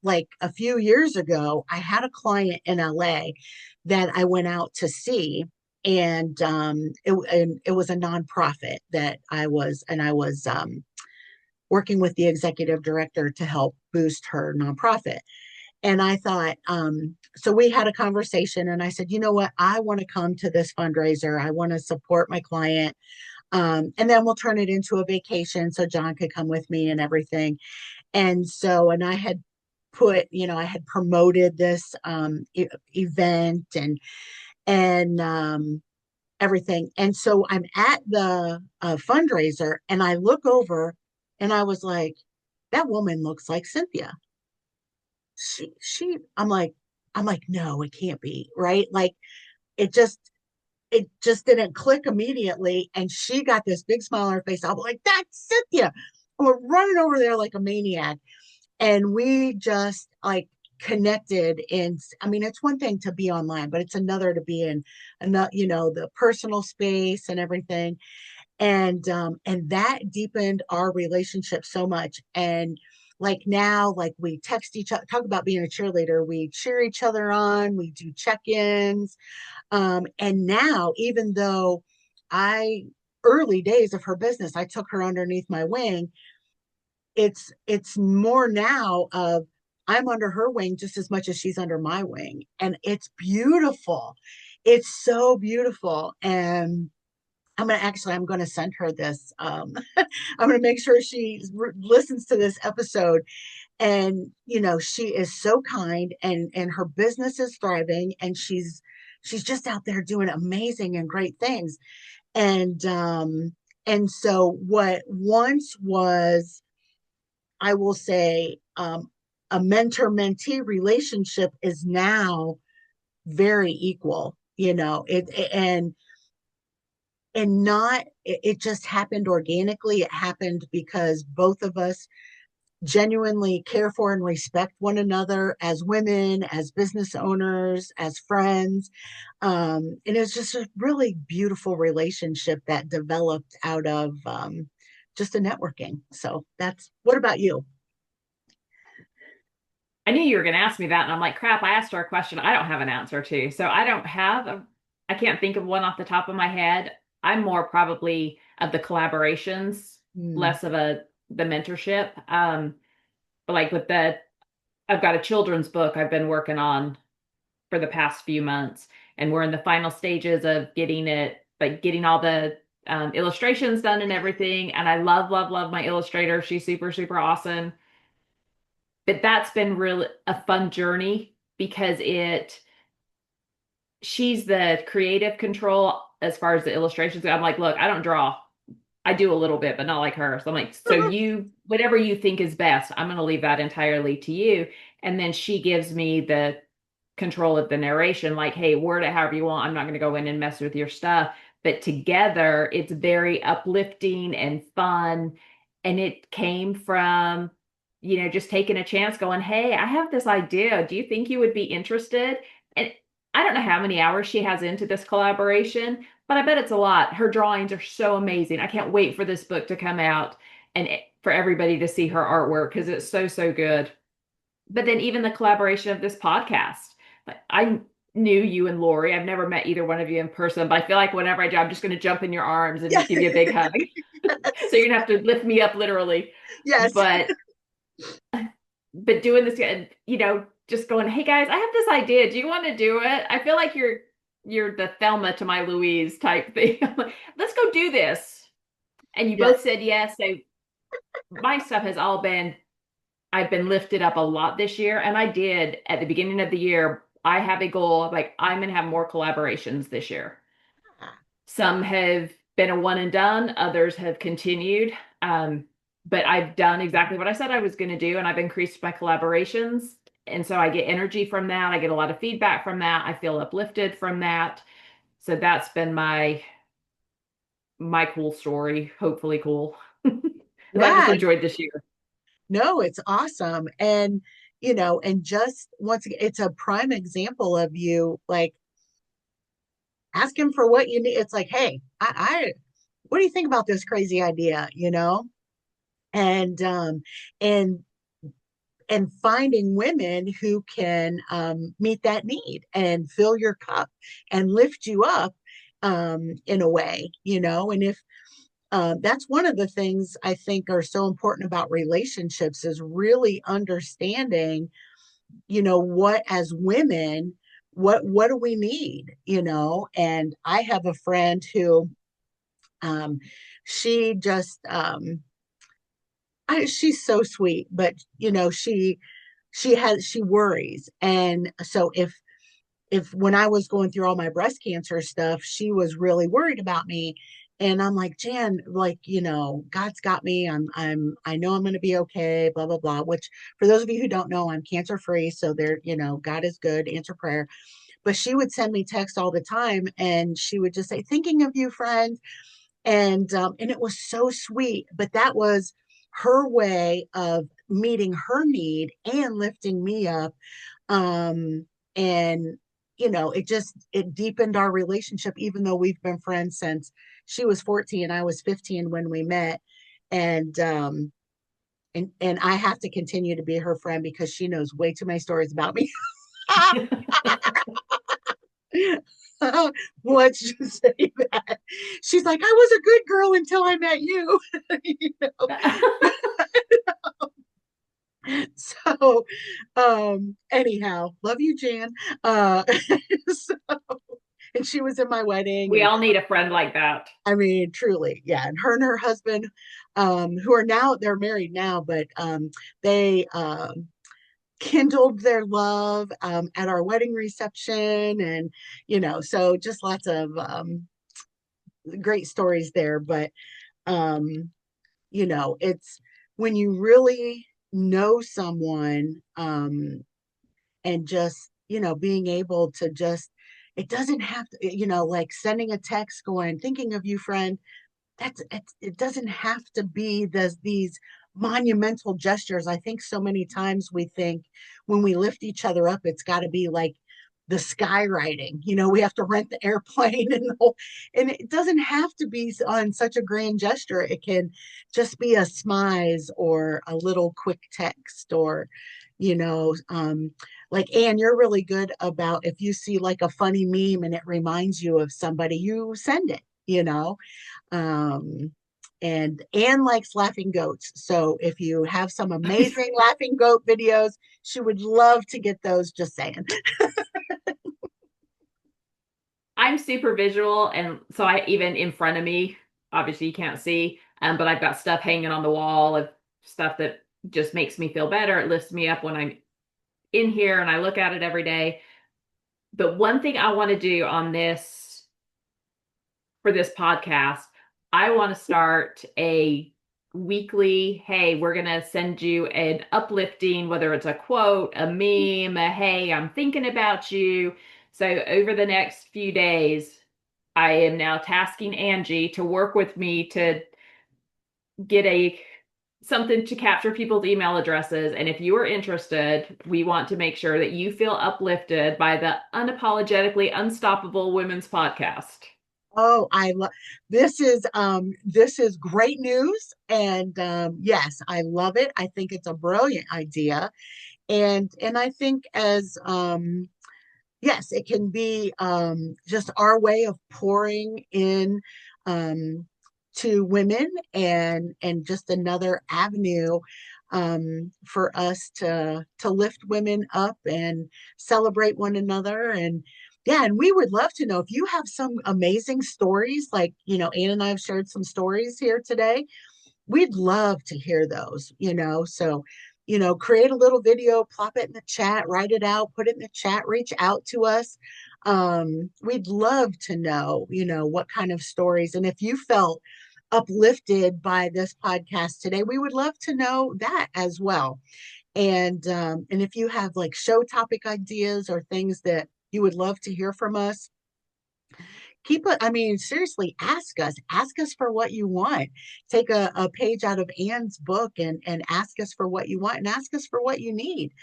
[SPEAKER 1] like a few years ago, I had a client in LA that I went out to see, and it was a nonprofit that I was working with the executive director to help boost her nonprofit. And I thought, so we had a conversation, and I said, you know what? I want to come to this fundraiser. I want to support my client. And then we'll turn it into a vacation so John could come with me and everything. And I had I had promoted this event and everything. And so I'm at the fundraiser, and I look over, and I was like, that woman looks like Cynthia. I'm like, no, it can't be, right? Like, it just it just didn't click immediately. And she got this big smile on her face. I'm like, that's Cynthia. And we're running over there like a maniac. And we just like connected. And I mean, it's one thing to be online, but it's another to be in another, the personal space and everything. And that deepened our relationship so much. And like now, like, we text each other, talk about being a cheerleader, we cheer each other on, we do check-ins. And now, even though I, early days of her business, I took her underneath my wing, it's more now of, I'm under her wing just as much as she's under my wing. And it's beautiful. It's so beautiful. And I'm gonna send her this. I'm gonna make sure she listens to this episode. And she is so kind, and her business is thriving, and she's just out there doing amazing and great things. And so what once was, I will say, a mentor mentee relationship is now very equal. And not it just happened organically. It happened because both of us genuinely care for and respect one another as women, as business owners, as friends. And it's just a really beautiful relationship that developed out of just a networking. So what about you?
[SPEAKER 2] I knew you were going to ask me that, and I'm like, crap, I asked her a question I don't have an answer to. So I can't think of one off the top of my head. I'm more probably of the collaborations,
[SPEAKER 1] Mm.
[SPEAKER 2] less of the mentorship. But like I've got a children's book I've been working on for the past few months, and we're in the final stages of getting all the illustrations done and everything. And I love, love, love my illustrator. She's super, super awesome. But that's been really a fun journey because she's the creative control as far as the illustrations go. I'm like, look, I don't draw. I do a little bit, but not like her. So I'm like, so whatever you think is best, I'm going to leave that entirely to you. And then she gives me the control of the narration, like, hey, word it however you want. I'm not going to go in and mess with your stuff. But together, it's very uplifting and fun. And it came from, just taking a chance, going, hey, I have this idea. Do you think you would be interested? And I don't know how many hours she has into this collaboration, but I bet it's a lot. Her drawings are so amazing. I can't wait for this book to come out. And for everybody to see her artwork because it's so, so good. But then even the collaboration of this podcast. Like, I knew you and Lori. I've never met either one of you in person, but I feel like whenever I do, I'm just going to jump in your arms
[SPEAKER 1] Yeah.
[SPEAKER 2] and give you a big hug. So you're gonna have to lift me up literally.
[SPEAKER 1] Yes.
[SPEAKER 2] But doing this, just going, hey guys, I have this idea. Do you want to do it? I feel like you're the Thelma to my Louise type thing. I'm like, let's go do this. And you
[SPEAKER 1] Yeah.
[SPEAKER 2] both said yes. So my stuff has all been, I've been lifted up a lot this year. And I did at the beginning of the year, I have a goal of like, I'm going to have more collaborations this year. Some have been a one and done, others have continued. But I've done exactly what I said I was going to do, and I've increased my collaborations. And so I get energy from that. I get a lot of feedback from that. I feel uplifted from that. So that's been my cool story, hopefully cool, because I've just
[SPEAKER 1] Yeah.
[SPEAKER 2] enjoyed this year.
[SPEAKER 1] No, it's awesome. And, and just once again, it's a prime example of you like asking for what you need. It's like, hey, what do you think about this crazy idea? And and and finding women who can meet that need and fill your cup and lift you up in a way, and if that's one of the things I think are so important about relationships is really understanding, what as women, what do we need, and I have a friend who um, she just she's so sweet, but she worries, and so if when I was going through all my breast cancer stuff, she was really worried about me. And I'm like, Jan, like, God's got me. I know I'm going to be okay, blah, blah, blah, which for those of you who don't know, I'm cancer free. So there, God is good, answer prayer. But she would send me texts all the time and she would just say, thinking of you, friend. And it was so sweet, but that was her way of meeting her need and lifting me up. And it deepened our relationship, even though we've been friends since she was 14, I was 15 when we met. And um and and I have to continue to be her friend because she knows way too many stories about me. Let's just say that she's like, I was a good girl until I met you. you know so anyhow, love you, Jan. So, and she was in my wedding,
[SPEAKER 2] We
[SPEAKER 1] and
[SPEAKER 2] all need a friend like that.
[SPEAKER 1] I mean, truly, yeah. And her husband, who are now, they're married now, but they kindled their love at our wedding reception. And, so just lots of great stories there. But, um, it's when you really know someone, and just, being able to just, it doesn't have to, like sending a text going, thinking of you, friend. It doesn't have to be these monumental gestures. I think so many times we think when we lift each other up, it's got to be like the skywriting. We have to rent the airplane and it doesn't have to be on such a grand gesture. It can just be a smize or a little quick text or like, Anne, you're really good about if you see like a funny meme and it reminds you of somebody, you send it, um, and Anne likes laughing goats. So if you have some amazing laughing goat videos, she would love to get those, just saying.
[SPEAKER 2] I'm super visual, and so I even in front of me, obviously you can't see, but I've got stuff hanging on the wall of stuff that just makes me feel better. It lifts me up when I'm in here and I look at it every day. But one thing I want to do on this for this podcast, I want to start a weekly, hey, we're going to send you an uplifting, whether it's a quote, a meme, a hey, I'm thinking about you. So over the next few days, I am now tasking Angie to work with me to get a something to capture people's email addresses. And if you are interested, we want to make sure that you feel uplifted by the Unapologetically Unstoppable Women's Podcast.
[SPEAKER 1] Oh, I love this is great news, and yes, I love it. I think it's a brilliant idea, and I think as yes, it can be just our way of pouring in um, to women, and just another avenue for us to lift women up and celebrate one another. And yeah, and we would love to know if you have some amazing stories, like, Ann and I have shared some stories here today. We'd love to hear those. So, create a little video, plop it in the chat, write it out, put it in the chat, reach out to us. We'd love to know, what kind of stories. And if you felt uplifted by this podcast today, we would love to know that as well. And if you have like show topic ideas or things that you would love to hear from us, I mean, seriously, ask us for what you want. Take a page out of Anne's book and ask us for what you want, and ask us for what you need.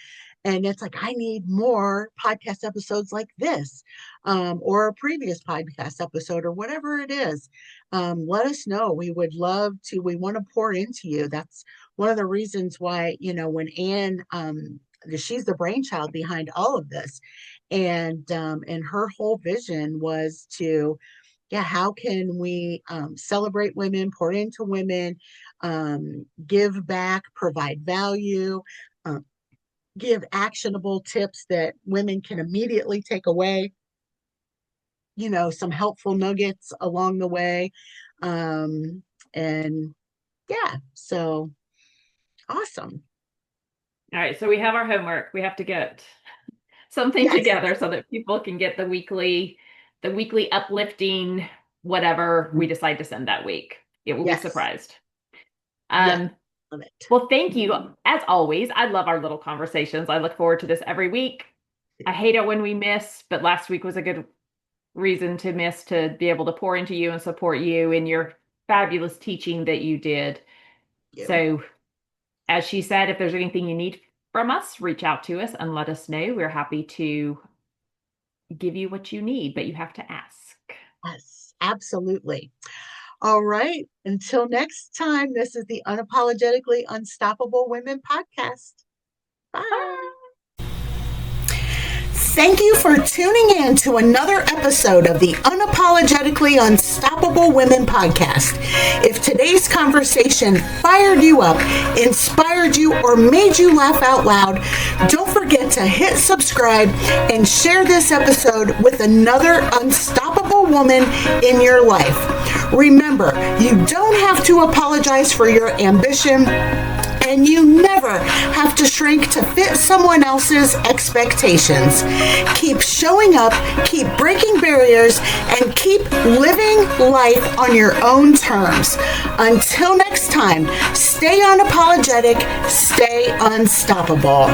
[SPEAKER 1] And it's like, I need more podcast episodes like this, or a previous podcast episode, or whatever it is. Let us know. We would love to. We want to pour into you. That's one of the reasons why, when Anne, she's the brainchild behind all of this, and her whole vision was to, yeah, how can we celebrate women, pour into women, give back, provide value, um, give actionable tips that women can immediately take away, some helpful nuggets along the way. And yeah, so awesome.
[SPEAKER 2] All right, so we have our homework. We have to get something
[SPEAKER 1] Yes,
[SPEAKER 2] together so that people can get the weekly uplifting whatever we decide to send that week. It will be
[SPEAKER 1] yes,
[SPEAKER 2] surprised.
[SPEAKER 1] yes,
[SPEAKER 2] Um,
[SPEAKER 1] love it.
[SPEAKER 2] well, thank you. As always, I love our little conversations. I look forward to this every week. I hate it when we miss, but last week was a good reason to miss, to be able to pour into you and support you in your fabulous teaching that you did.
[SPEAKER 1] You.
[SPEAKER 2] So, as she said, if there's anything you need from us, reach out to us and let us know. We're happy to give you what you need, but you have to ask.
[SPEAKER 1] Yes, absolutely. All right. Until next time, this is the Unapologetically Unstoppable Women podcast. Bye.
[SPEAKER 2] Bye.
[SPEAKER 1] Thank you for tuning in to another episode of the Unapologetically Unstoppable Women podcast. If today's conversation fired you up, inspired you, or made you laugh out loud, don't forget to hit subscribe and share this episode with another unstoppable woman in your life. Remember, you don't have to apologize for your ambition, and you never have to shrink to fit someone else's expectations. Keep showing up, keep breaking barriers, and keep living life on your own terms. Until next time, stay unapologetic, stay unstoppable.